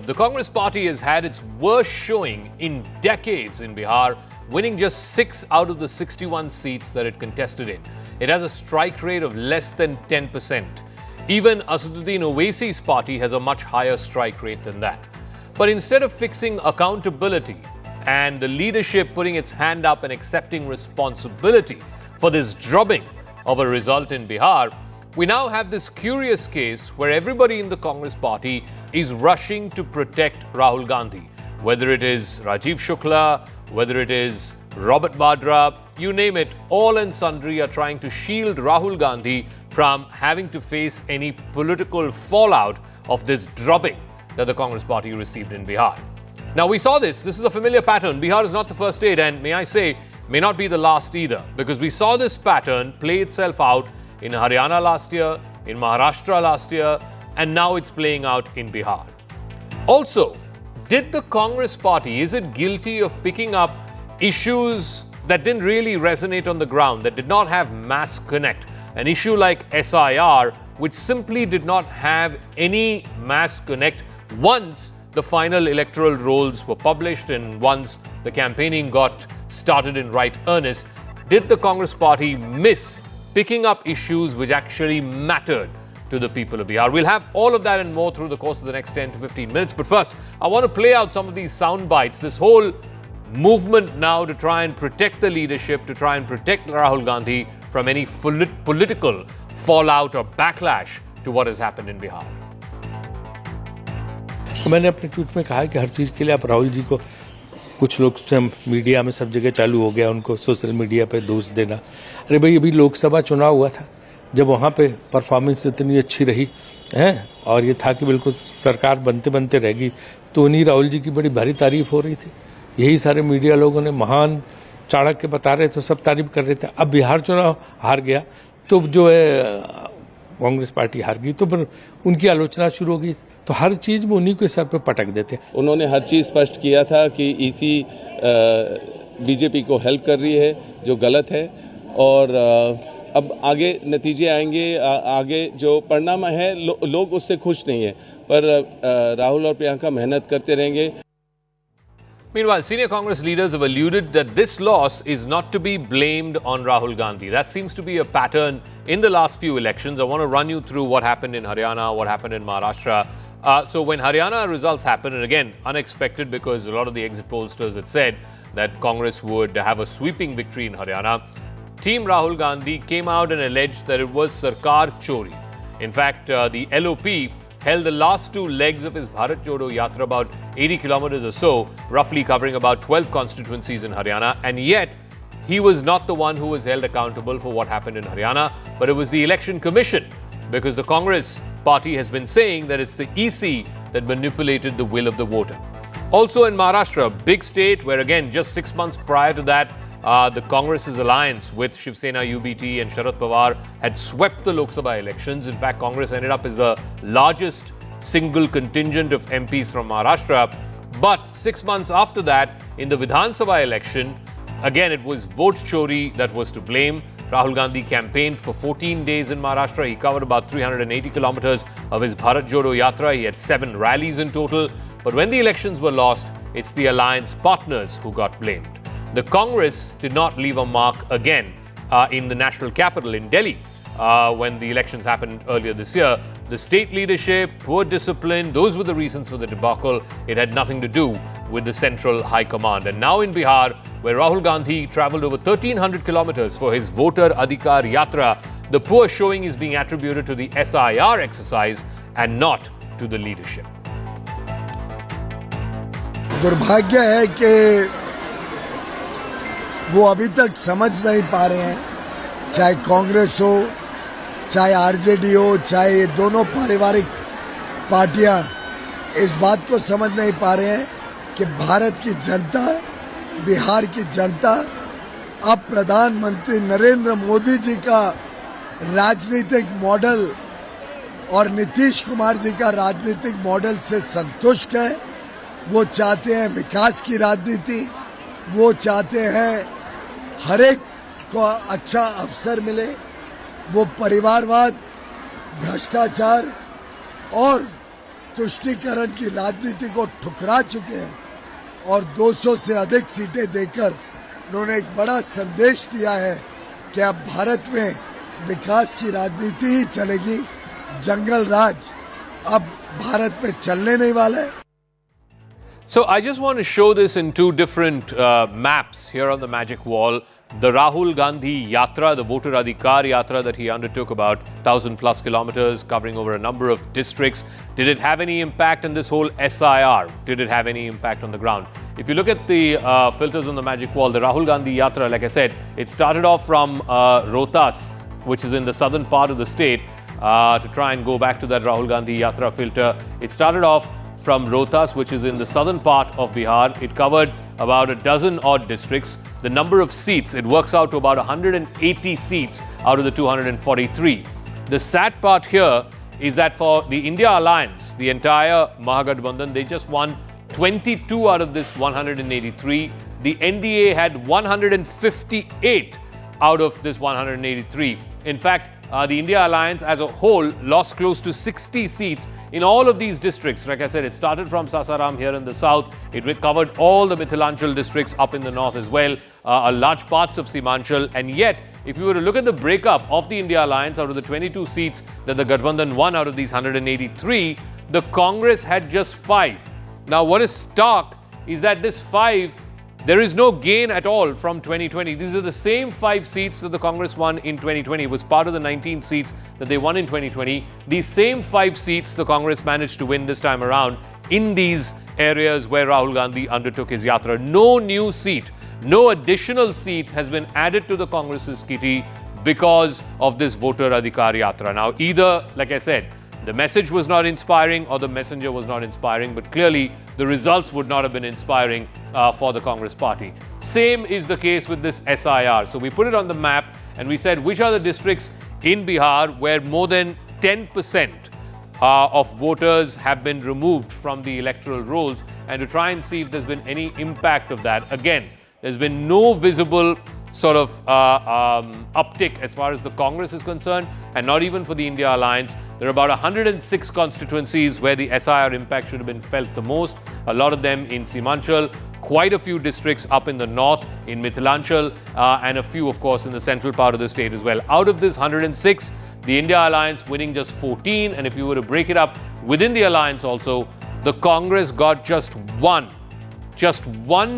The Congress party has had its worst showing in decades in Bihar, winning just 6 out of the 61 seats that it contested in. It has a strike rate of less than 10%. Even Asaduddin Owaisi's party has a much higher strike rate than that. But instead of fixing accountability and the leadership putting its hand up and accepting responsibility for this drubbing of a result in Bihar, we now have this curious case where everybody in the Congress party is rushing to protect Rahul Gandhi. Whether it is Rajiv Shukla, whether it is Robert Vadra, you name it, all and sundry are trying to shield Rahul Gandhi from having to face any political fallout of this drubbing that the Congress party received in Bihar. Now, we saw this. This is a familiar pattern. Bihar is not the first state, and may I say, may not be the last either, because we saw this pattern play itself out in Haryana last year, in Maharashtra last year, and now it's playing out in Bihar. Also, did the Congress party, is it guilty of picking up issues that didn't really resonate on the ground, that did not have mass connect? An issue like SIR, which simply did not have any mass connect once the final electoral rolls were published and once the campaigning got started in right earnest. Did the Congress party miss picking up issues which actually mattered to the people of Bihar? We'll have all of that and more through the course of the next 10 to 15 minutes. But first, I want to play out some of these sound bites. This whole movement now to try and protect the leadership, to try and protect Rahul Gandhi from any political fallout or backlash to what has happened in Bihar. मैंने अपने tweet में कहा है कि हर चीज़ के लिए आप राहुल जी को, कुछ लोग मीडिया में सब जगह चालू हो गया उनको सोशल मीडिया पे दोष देना। अरे भाई, अभी लोकसभा चुनाव हुआ था, जब वहाँ पे परफॉर्मेंस इतनी अच्छी रही है और ये था कि बिल्कुल सरकार बनते बनते रहेगी, तो उन्हीं राहुल जी की बड़ी भारी तारीफ हो रही थी। यही सारे मीडिया लोगों ने महान चाणक्य बता रहे थे, सब तारीफ कर रहे थे। अब बिहार चुनाव हार गया तो जो है कांग्रेस पार्टी हार गई, तो फिर उनकी आलोचना शुरू हो गई। तो हर चीज में उन्हीं के सर पे पटक देते। उन्होंने हर चीज स्पष्ट किया था कि ईसी बीजेपी को हेल्प कर रही है, जो गलत है। और अब आगे नतीजे आएंगे, आगे जो परिणाम है लोग उससे खुश नहीं है, पर राहुल और प्रियंका मेहनत करते रहेंगे। Meanwhile, senior Congress leaders have alluded that this loss is not to be blamed on Rahul Gandhi. That seems to be a pattern in the last few elections. I want to run you through what happened in Haryana, what happened in Maharashtra. So when Haryana results happened, and again, unexpected because a lot of the exit pollsters had said that Congress would have a sweeping victory in Haryana, Team Rahul Gandhi came out and alleged that it was Sarkar Chori. In fact, the LOP held the last two legs of his Bharat Jodo Yatra, about 80 kilometers or so, roughly covering about 12 constituencies in Haryana. And yet, he was not the one who was held accountable for what happened in Haryana, but it was the Election Commission, because the Congress party has been saying that it's the EC that manipulated the will of the voter. Also in Maharashtra, a big state where, again, just 6 months prior to that, the Congress's alliance with Shiv Sena, UBT and Sharad Pawar had swept the Lok Sabha elections. In fact, Congress ended up as the largest single contingent of MPs from Maharashtra. But 6 months after that, in the Vidhan Sabha election, again, it was vote chori that was to blame. Rahul Gandhi campaigned for 14 days in Maharashtra. He covered about 380 kilometers of his Bharat Jodo Yatra. He had 7 rallies in total. But when the elections were lost, it's the alliance partners who got blamed. The Congress did not leave a mark again in the national capital in Delhi when the elections happened earlier this year. The state leadership, poor discipline, those were the reasons for the debacle. It had nothing to do with the central high command. And now in Bihar, where Rahul Gandhi traveled over 1,300 kilometers for his Voter Adhikar Yatra, the poor showing is being attributed to the SIR exercise and not to the leadership. दुर्भाग्य है कि वो अभी तक समझ नहीं पा रहे हैं, चाहे कांग्रेस हो, चाहे आरजेडी हो, चाहे ये दोनों पारिवारिक पार्टियां इस बात को समझ नहीं पा रहे हैं कि भारत की जनता, बिहार की जनता अब प्रधानमंत्री नरेंद्र मोदी जी का राजनीतिक मॉडल और नीतीश कुमार जी का राजनीतिक मॉडल से संतुष्ट है। वो चाहते हैं विकास की राजनीति, वो चाहते हैं हर एक को अच्छा अवसर मिले, वो परिवारवाद, भ्रष्टाचार और तुष्टीकरण की राजनीति को ठुकरा चुके हैं और 200 से अधिक सीटें देकर उन्होंने एक बड़ा संदेश दिया है कि अब भारत में विकास की राजनीति ही चलेगी, जंगल राज अब भारत में चलने नहीं वाला है। So I just want to show this in two different maps here on the magic wall. The Rahul Gandhi yatra, the voter adhikar yatra that he undertook, about 1,000 plus kilometers, covering over a number of districts. Did it have any impact in this whole SIR? Did it have any impact on the ground? If you look at the filters on the magic wall, the Rahul Gandhi yatra, like I said, it started off from Rohtas, which is in the southern part of the state. To try and go back to that Rahul Gandhi yatra filter, it started off from Rohtas, which is in the southern part of Bihar. It covered about a dozen odd districts. The number of seats, it works out to about 180 seats out of the 243. The sad part here is that for the India Alliance, the entire Mahagathbandhan, they just won 22 out of this 183. The NDA had 158 out of this 183. In fact, the India Alliance as a whole lost close to 60 seats in all of these districts. Like I said, it started from Sasaram here in the south. It covered all the Mithilanchal districts up in the north as well, large parts of Simanchal. And yet, if you were to look at the breakup of the India Alliance out of the 22 seats that the Gathbandhan won out of these 183, the Congress had just 5. Now, what is stark is that this 5, there is no gain at all from 2020. These are the same 5 seats that the Congress won in 2020. It was part of the 19 seats that they won in 2020. These same 5 seats the Congress managed to win this time around in these areas where Rahul Gandhi undertook his yatra. No new seat, no additional seat has been added to the Congress's kitty because of this voter adhikar yatra. Now, either, like I said, the message was not inspiring or the messenger was not inspiring, but clearly the results would not have been inspiring for the Congress party. Same is the case with this SIR. So we put it on the map and we said which are the districts in Bihar where more than 10% of voters have been removed from the electoral rolls, and to try and see if there's been any impact of that. Again, there's been no visible sort of uptick as far as the Congress is concerned, and not even for the India Alliance. There are about 106 constituencies where the SIR impact should have been felt the most. A lot of them in Simanchal, quite a few districts up in the north, in Mithilanchal, and a few, of course, in the central part of the state as well. Out of this 106, the India Alliance winning just 14. And if you were to break it up within the Alliance also, the Congress got just one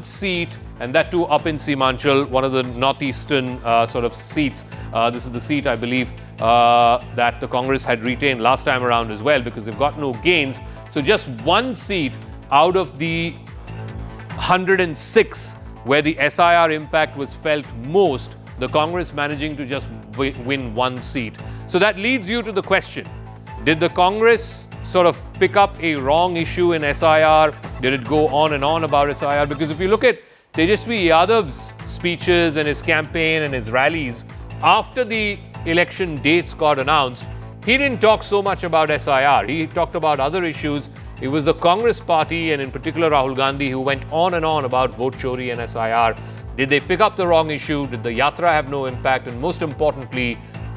seat, and that too up in Simanchal, one of the northeastern sort of seats. This is the seat, I believe, that the Congress had retained last time around as well, because they've got no gains. So just one seat out of the 106 where the SIR impact was felt most, the Congress managing to just win one seat. So that leads you to the question, did the Congress sort of pick up a wrong issue in SIR? Did it go on and on about SIR? Because if you look at Tejasvi Yadav's speeches and his campaign and his rallies, after the election dates got announced, he didn't talk so much about SIR. He talked about other issues. It was the Congress party, and in particular Rahul Gandhi, who went on and on about vote chori and SIR. Did they pick up the wrong issue? Did the yatra have no impact? And most importantly,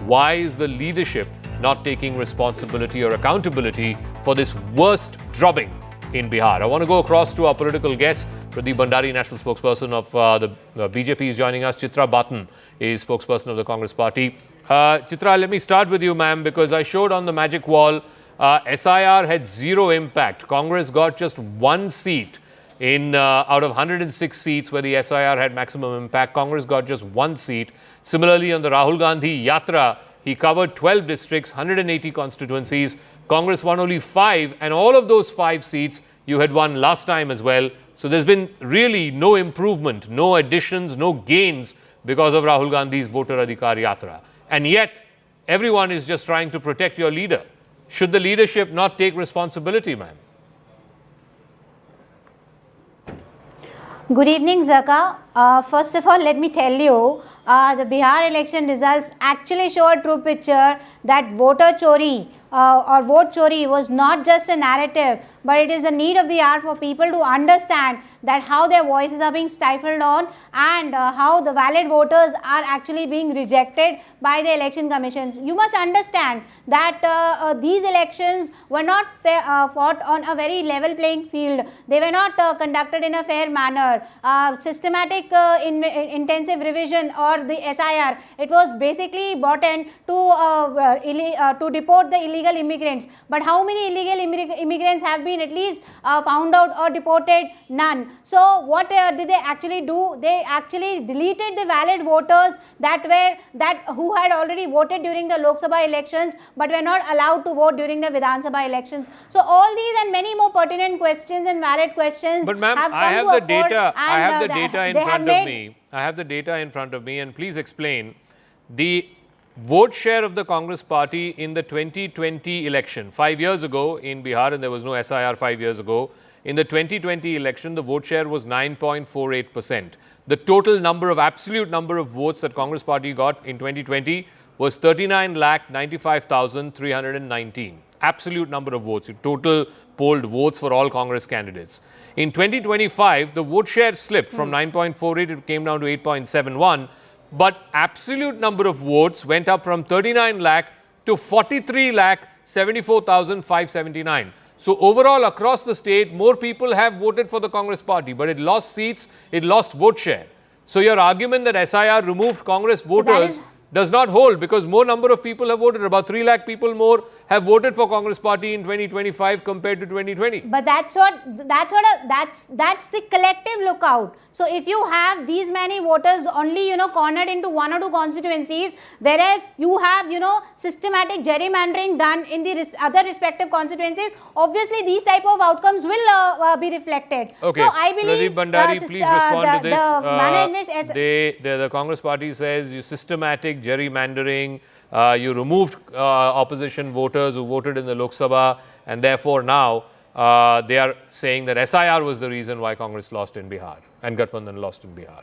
why is the leadership not taking responsibility or accountability for this worst drubbing in Bihar? I want to go across to our political guest. Pradeep Bhandari, national spokesperson of the BJP, is joining us. Chitra Batan is spokesperson of the Congress party. Chitra, let me start with you, ma'am, because I showed on the magic wall, SIR had zero impact. Congress got just one seat in out of 106 seats where the SIR had maximum impact. Congress got just one seat. Similarly, on the Rahul Gandhi yatra, he covered 12 districts, 180 constituencies. Congress won only 5, and all of those 5 seats you had won last time as well. So there's been really no improvement, no additions, no gains because of Rahul Gandhi's voter adhikar yatra. And yet, everyone is just trying to protect your leader. Should the leadership not take responsibility, ma'am? Good evening, Zakka. First of all, let me tell you, the Bihar election results actually show a true picture that voter chori or vote chori was not just a narrative, but it is a need of the hour for people to understand that how their voices are being stifled on and how the valid voters are actually being rejected by the election commissions. You must understand that these elections were not fought on a very level playing field. They were not conducted in a fair manner. Systematic intensive revision or the SIR, it was basically brought in to deport the illegal immigrants. But how many illegal immigrants have been at least found out or deported? None. So what did they actually do? They actually deleted the valid voters who had already voted during the Lok Sabha elections but were not allowed to vote during the Vidhan Sabha elections. So all these and many more pertinent questions and valid questions. But ma'am, I have the data. I have the data in front of me. I have the data in front of me, and please explain the vote share of the Congress party in the 2020 election. 5 years ago in Bihar, and there was no SIR 5 years ago. In the 2020 election, the vote share was 9.48%. The total number of absolute number of votes that Congress party got in 2020 was 39,95,319. Absolute number of votes, total polled votes for all Congress candidates. In 2025, the vote share slipped from 9.48, it came down to 8.71. But absolute number of votes went up from 39 lakh to 43 lakh 74,579. So overall across the state, more people have voted for the Congress party, but it lost seats, it lost vote share. So your argument that SIR removed Congress voters does not hold, because more number of people have voted. About 3 lakh people more have voted for Congress party in 2025 compared to 2020. But that's the collective lookout. So if you have these many voters only cornered into one or two constituencies, whereas you have systematic gerrymandering done in the other respective constituencies, obviously these type of outcomes will be reflected. Okay. So I believe Pradeep Bhandari, please respond to this. The manner in which the Congress party says you systematic gerrymandering. You removed opposition voters who voted in the Lok Sabha, and therefore now they are saying that SIR was the reason why Congress lost in Bihar and Gathbandhan lost in Bihar.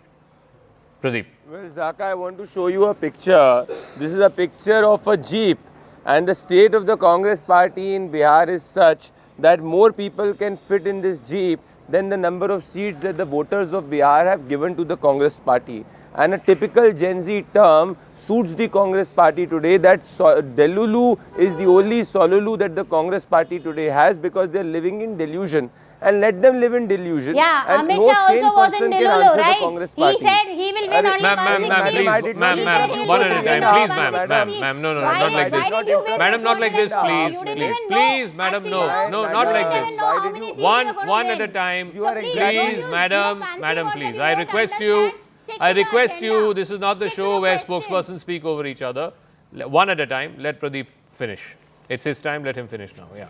Pradeep. Well, Zakka, I want to show you a picture. This is a picture of a jeep, and the state of the Congress party in Bihar is such that more people can fit in this jeep than the number of seats that the voters of Bihar have given to the Congress party. And a typical Gen Z term suits the Congress party today, that Delulu is the only Solulu that the Congress party today has, because they are living in delusion. And let them live in delusion. Yeah, and Amit no Shah sane also was person in can Delulu, answer the right? Congress He party. said he will win only Ma'am, 160. no, not like this, please. Please, madam, no, not like this. One at a time. Please, madam, please. I request you, this is not the show where spokespersons speak over each other. One at a time, let Pradeep finish. It's his time, let him finish now. Yeah.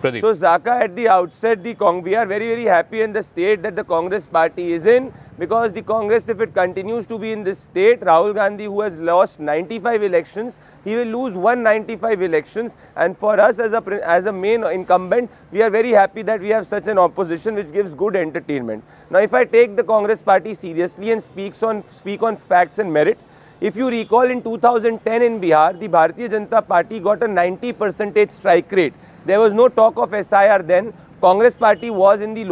Pradeep. So Zakka, at the outset, we are very, very happy in the state that the Congress party is in, because the Congress, if it continues to be in this state, Rahul Gandhi, who has lost 95 elections, he will lose 195 elections. And for us as a main incumbent, we are very happy that we have such an opposition which gives good entertainment. Now, if I take the Congress party seriously and speak on facts and merit, if you recall, in 2010 in Bihar, the Bharatiya Janata Party got a 90% strike rate. There was no talk of SIR then. Congress party was in the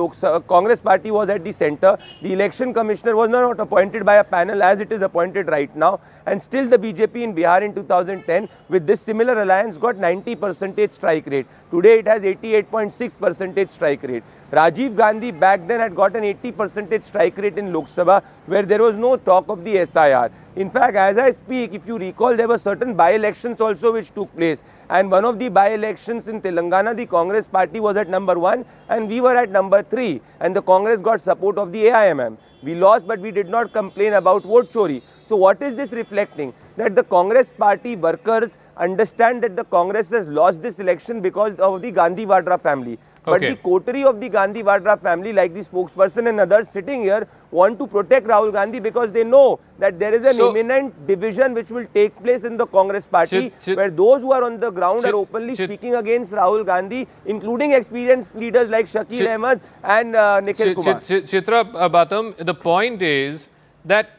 Congress party was at the center. The election commissioner was not appointed by a panel as it is appointed right now. And still the BJP in Bihar in 2010 with this similar alliance got 90% strike rate. Today it has 88.6% strike rate. Rajiv Gandhi back then had got an 80% strike rate in Lok Sabha, where there was no talk of the SIR. In fact, as I speak, if you recall, there were certain by-elections also which took place. And one of the by-elections in Telangana, the Congress party was at number 1 and we were at number 3. And the Congress got support of the AIMM. We lost, but we did not complain about vote chori. So what is this reflecting? That the Congress party workers understand that the Congress has lost this election because of the Gandhi Vadra family. But the coterie of the Gandhi Vadra family, like the spokesperson and others sitting here, want to protect Rahul Gandhi because they know that there is an imminent division which will take place in the Congress party, where those who are on the ground are openly speaking against Rahul Gandhi, including experienced leaders like Shakil Ahmed and Nikhil Kumar. Chitra Batam, the point is that,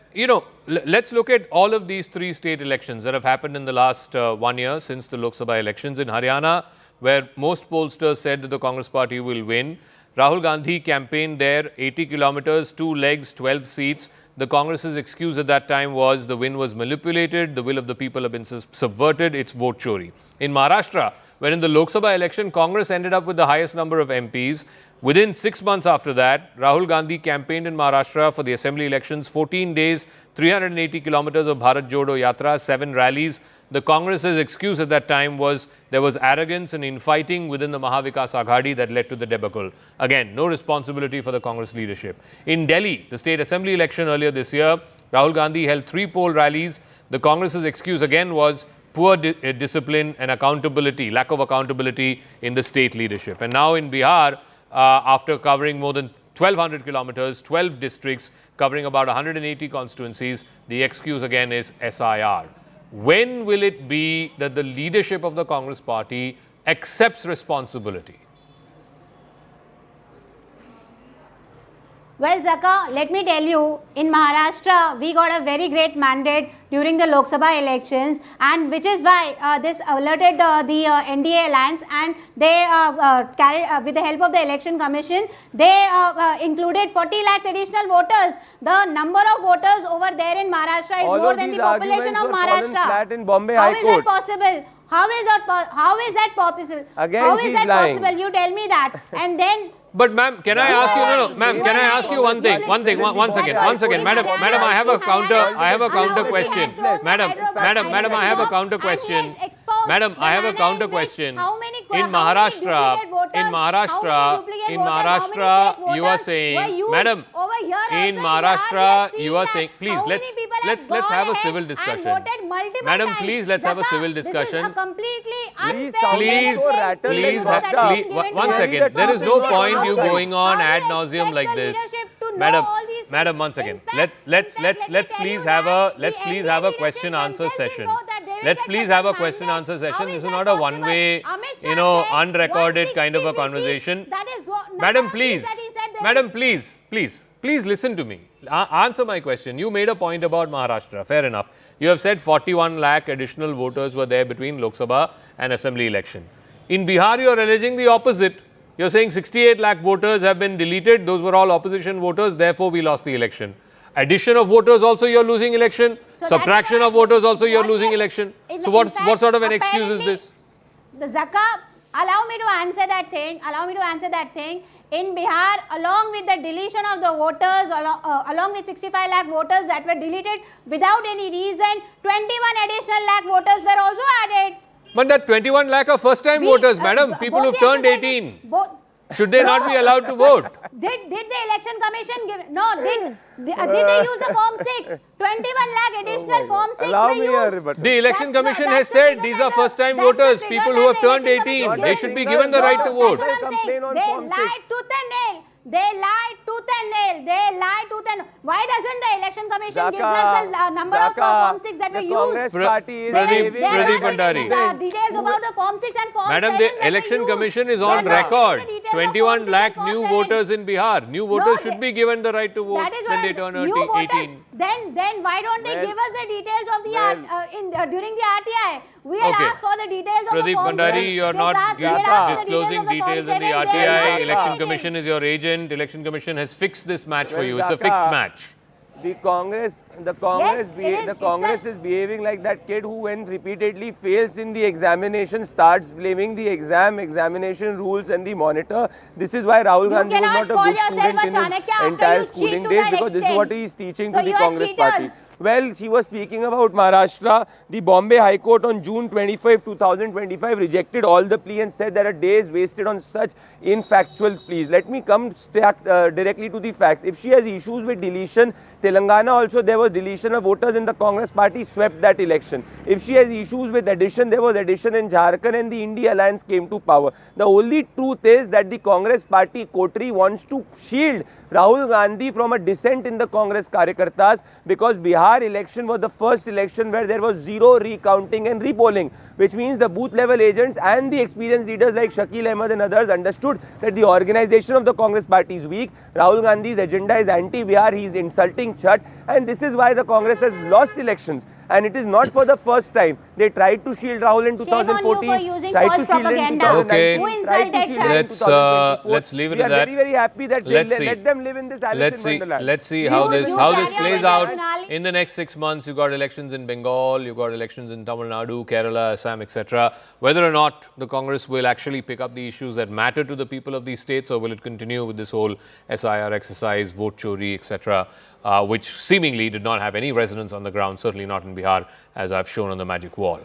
let's look at all of these three state elections that have happened in the last 1 year since the Lok Sabha elections. In Haryana, where most pollsters said that the Congress party will win, Rahul Gandhi campaigned there, 80 kilometers, 2 legs, 12 seats. The Congress's excuse at that time was the win was manipulated, the will of the people have been subverted, it's vote chori. In Maharashtra, where in the Lok Sabha election, Congress ended up with the highest number of MPs, within 6 months after that, Rahul Gandhi campaigned in Maharashtra for the assembly elections, 14 days, 380 kilometers of Bharat Jodo Yatra, 7 rallies. The Congress's excuse at that time was there was arrogance and infighting within the Mahavikas Aghadi that led to the debacle. Again, no responsibility for the Congress leadership. In Delhi, the state assembly election earlier this year, Rahul Gandhi held 3 poll rallies. The Congress's excuse again was poor discipline and accountability, lack of accountability in the state leadership. And now in Bihar, after covering more than 1,200 kilometers, 12 districts, covering about 180 constituencies, the excuse again is SIR. When will it be that the leadership of the Congress party accepts responsibility? Well, Zakka, let me tell you, in Maharashtra, we got a very great mandate during the Lok Sabha elections, and which is why this alerted the NDA alliance, and they carried, with the help of the election commission, they included 40 lakhs additional voters. The number of voters over there in Maharashtra is more than the population of Maharashtra. Flat in Bombay How High is Court. that possible? How is that possible? Again, how is she's that lying. possible? You tell me that. And then But ma'am, can I ask you, ma'am, can I ask you one thing, one second, madam, I have a counter question. Madam, I have a counter question. Madam, I have a counter question. In Maharashtra, you are saying, madam, in Maharashtra, you are saying, please, let's have a civil discussion. Madam, please, let's have a civil discussion. Please, one second. There is no point you going on ad nauseum like this. Madam, one second. Let's please have a question answer session. Let's please have a question answer session. This is not a one-way, unrecorded kind of a conversation. Madam, please, listen to me. Answer my question. You made a point about Maharashtra. Fair enough. You have said 41 lakh additional voters were there between Lok Sabha and assembly election. In Bihar, you are alleging the opposite. You are saying 68 lakh voters have been deleted. Those were all opposition voters. Therefore, we lost the election. Addition of voters also you are losing election. So subtraction of voters also you are losing election. So what sort of an excuse is this? The Zakka, allow me to answer that thing. In Bihar, along with the deletion of the voters, along with 65 lakh voters that were deleted without any reason, 21 additional lakh voters were also added. But that 21 lakh are first time voters, madam. People who have turned 18. Should they not be allowed to vote? Did the election commission give? No, did they use the form 6? 21 lakh additional form 6 were used. The election commission has said these are first time voters, people who have turned 18. They should be given the right to vote. They lied tooth and nail. Why doesn't the election commission give us the number of form 6 that were used? Congress party is Pradeep Bhandari. Details about the form 6 and form 7. Madam, the election commission is on record. 21 lakh new voters in Bihar. New voters should be given the right to vote when they turn 18. Then why don't they give us the details of the during the RTI? We had asked for the details of the form. Pradeep Bhandari, you are not disclosing details in the RTI. Election commission is your agent. Election commission has fixed this match for you. It's a fixed match. The Congress is behaving like that kid who, when repeatedly fails in the examination, starts blaming the examination rules and the monitor. This is why Rahul Gandhi was not a good student in his entire schooling days, because this is what he is teaching to the Congress party. Well, she was speaking about Maharashtra. The Bombay High Court on June 25, 2025 rejected all the plea and said that a day is wasted on such infactual pleas. Let me come directly to the facts. If she has issues with deletion, Telangana also there was deletion of voters in the Congress party swept that election. If she has issues with addition, there was addition in Jharkhand and the India alliance came to power. The only truth is that the Congress party coterie wants to shield Rahul Gandhi from a dissent in the Congress Karyakartas, because Bihar Bihar election was the first election where there was zero recounting and repolling, which means the booth level agents and the experienced leaders like Shakil Ahmed and others understood that the organization of the Congress party is weak. Rahul Gandhi's agenda is anti-Bihar, he is insulting Chhat, and this is why the Congress has lost elections. And it is not for the first time. They tried to shield Rahul in 2014. Shame on you for using tried false to shield propaganda. in 2019, Okay. Who tried to insulted shield Chhat? in Let's, 2024. let's leave it we at are that. very, very happy that Let's they see. let them live in this Alice in Wonderland. Let's see how You this carry on plays with out personality. in the next 6 months. You got elections in Bengal, you got elections in Tamil Nadu, Kerala, Assam, etc. Whether or not the Congress will actually pick up the issues that matter to the people of these states, or will it continue with this whole SIR exercise, vote chori, etc., which seemingly did not have any resonance on the ground, certainly not in Bihar, as I've shown on the magic wall.